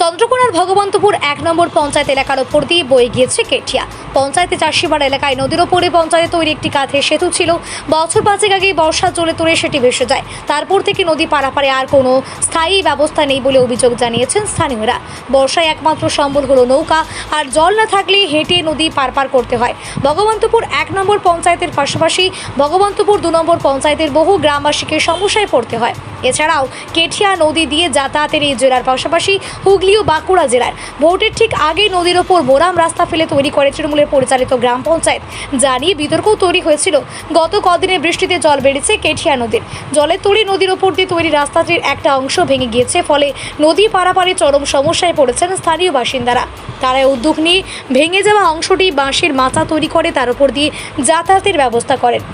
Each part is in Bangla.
চন্দ্রকোনার ভগবন্তপুর 1 নম্বর পঞ্চায়েত এলাকার ওপর দিয়ে বয়ে গিয়েছে কেঠিয়া। পঞ্চায়েতে চাষিবাড়া এলাকায় নদীর ওপরে পঞ্চায়েতে তৈরি একটি কাঠের সেতু ছিল। বছর 5 আগে বর্ষার জলে তোড়ে সেটি ভেসে যায়। তারপর থেকে নদী পারাপারে আর কোনো স্থায়ী ব্যবস্থা নেই বলে অভিযোগ জানিয়েছেন স্থানীয়রা। বর্ষায় একমাত্র সম্বল হলো নৌকা, আর জল না থাকলে হেঁটে নদী পারাপার করতে হয়। ভগবন্তপুর 1 নম্বর পঞ্চায়েতের পাশাপাশি ভগবন্তপুর 2 নম্বর পঞ্চায়েতের বহু গ্রামবাসীকে সমস্যায় পড়তে হয়। এছাড়াও কেঠিয়া নদী দিয়ে যাতায়াতের এই জেলার পাশাপাশি হুগলি ও বাঁকুড়া জেলার ভোটের ঠিক আগে নদীর ওপর বোরাম রাস্তা ফেলে তৈরি করে তৃণমূলের পরিচালিত গ্রাম পঞ্চায়েত, যা নিয়ে বিতর্কও তৈরি হয়েছিল। গত কদিনের বৃষ্টিতে জল বেড়েছে কেঠিয়া নদীর। জলের তৈরি নদীর ওপর দিয়ে তৈরি রাস্তাটির একটা অংশ ভেঙে গিয়েছে, ফলে নদী পারাপারে চরম সমস্যায় পড়েছেন স্থানীয় বাসিন্দারা। তারা উদ্যোগ নিয়ে ভেঙে যাওয়া অংশটি বাঁশের মাচা তৈরি করে তার উপর দিয়ে যাতায়াতের ব্যবস্থা করেন।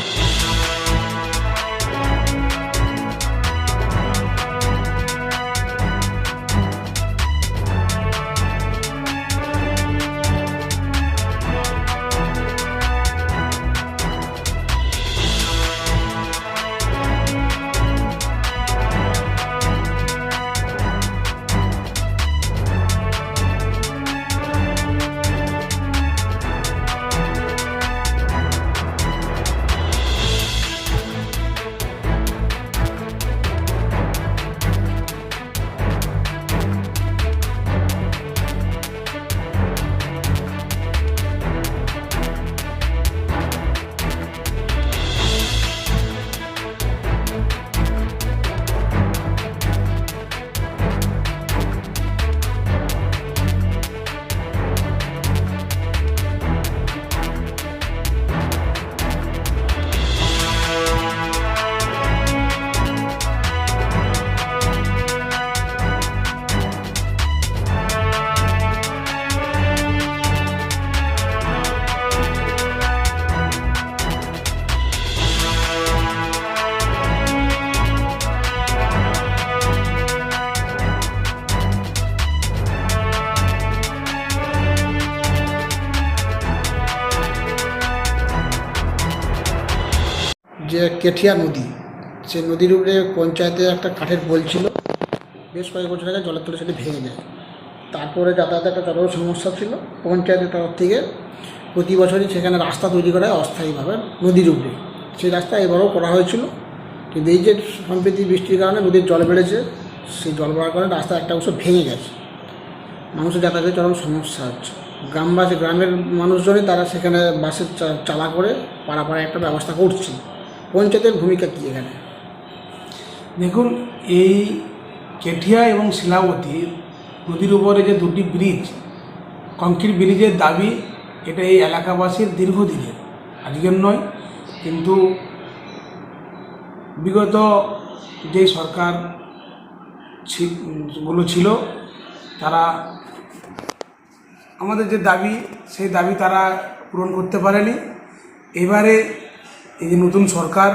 যে কেঠিয়া নদী, সেই নদীর উপরে পঞ্চায়েতে একটা কাঠের পোল ছিল। বেশ কয়েক বছর আগে জলের তলে সেটি ভেঙে যায়। তারপরে যাতায়াতের একটা চরম সমস্যা ছিল। পঞ্চায়েতের তরফ থেকে প্রতি বছরই সেখানে রাস্তা তৈরি করা হয় অস্থায়ীভাবে নদীর উপরে। সেই রাস্তা এবারও করা হয়েছিল, কিন্তু এই যে সম্প্রতি বৃষ্টির কারণে নদীর জল বেড়েছে, সেই জল বাড়ার কারণে রাস্তা একটা অংশ ভেঙে গেছে। মানুষের যাতায়াতের চরম সমস্যা হচ্ছে। গ্রামের মানুষজনই তারা সেখানে বাসের চালা করে পারাপারে একটা ব্যবস্থা করছে। পঞ্চায়েতের ভূমিকা কী এখানে? দেখুন, এই কেঠিয়া এবং শিলাবতী নদীর উপরে যে দুটি ব্রিজ, কংক্রিট ব্রিজের দাবি, এটা এই এলাকাবাসীর দীর্ঘদিনের, আজকের নয়। কিন্তু বিগত যেই সরকারগুলো ছিল, তারা আমাদের যে দাবি, সেই দাবি তারা পূরণ করতে পারেনি। এবারে এই যে নতুন সরকার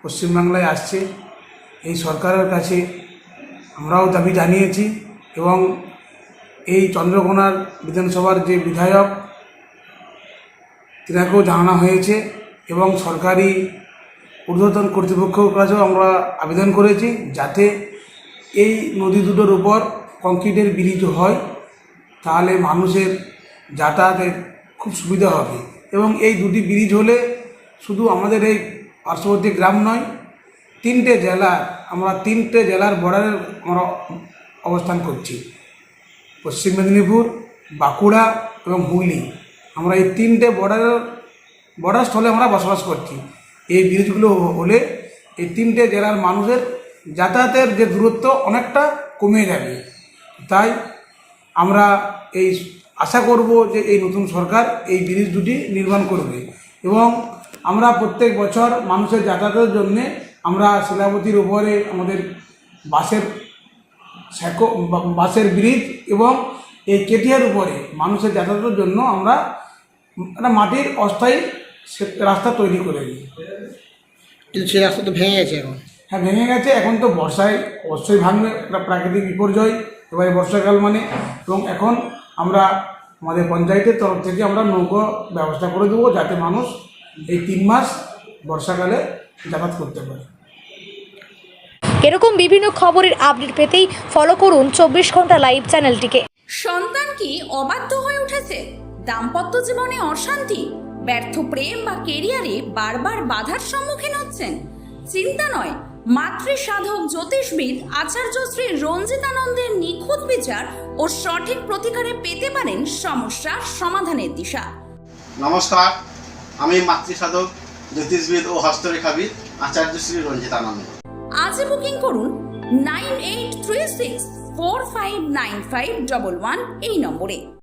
পশ্চিমবাংলায় আসছে, এই সরকারের কাছে আমরাও দাবি জানিয়েছি, এবং এই চন্দ্রকোনার বিধানসভার যে বিধায়ক, তিনাকেও জানানো হয়েছে, এবং সরকারি ঊর্ধ্বতন কর্তৃপক্ষের কাছেও আমরা আবেদন করেছি যাতে এই নদী দুটোর উপর কংক্রিটের ব্রিজ হয়, তাহলে মানুষের যাতায়াতের খুব সুবিধা হবে। এবং এই দুটি ব্রিজ হলে শুধু আমাদের এই পার্শ্ববর্তী গ্রাম নয়, 3টে জেলা, আমরা 3টে জেলার বর্ডারে আমরা অবস্থান করছি। পশ্চিম মেদিনীপুর, বাঁকুড়া এবং হুগলি, আমরা এই 3টে বর্ডার স্থলে আমরা বসবাস করছি। এই ব্রিজগুলো হলে এই 3টে জেলার মানুষের যাতায়াতের যে দূরত্ব অনেকটা কমে যাবে। তাই আমরা এই আশা করব যে এই নতুন সরকার এই ব্রিজ দুটি নির্মাণ করবে, এবং আমরা প্রত্যেক বছর মানুষের যাতায়াতের জন্যে আমরা শিলাবতীর উপরে আমাদের বাসের ব্রিজ এবং এই কেঠিয়ার উপরে মানুষের যাতায়াতের জন্য আমরা একটা মাটির অস্থায়ী রাস্তা তৈরি করে দিই। কিন্তু সেই রাস্তা তো ভেঙে গেছে এখন। হ্যাঁ, ভেঙে গেছে। এখন তো বর্ষায় অবশ্যই ভাঙবে, একটা প্রাকৃতিক বিপর্যয় এবারে বর্ষাকাল মানে। এবং এখন আমরা আমাদের পঞ্চায়েতের তরফ থেকে আমরা নৌকো ব্যবস্থা করে দেবো, যাতে মানুষ এই 3 মাস বর্ষাকালে যাতায়াত করতে পারে। এরকম বিভিন্ন খবরের আপডেট পেতেই ফলো করুন 24 ঘন্টা লাইভ চ্যানেলটিকে। সন্তান কি অবাধ্য হয়ে উঠেছে? দাম্পত্য জীবনে অশান্তি, ব্যর্থ প্রেম বা কেরিয়ারে বারবার বাধার সম্মুখীন হচ্ছেন? চিন্তা নয়, মাতৃ সাধক জ্যোতিষবিদ আচার্য শ্রী রঞ্জিতানন্দের নিখুঁত বিচার ও সঠিক প্রতিকারে পেতে পারেন সমস্যার সমাধানের দিশা। নমস্কার, আমি মাতৃসাধক জ্যোতিষবিদ ও হস্তরেখাবিদ আচার্য শ্রী রঞ্জিতানন্দ। আজই বুকিং করুন 9836459511 এই নম্বরে।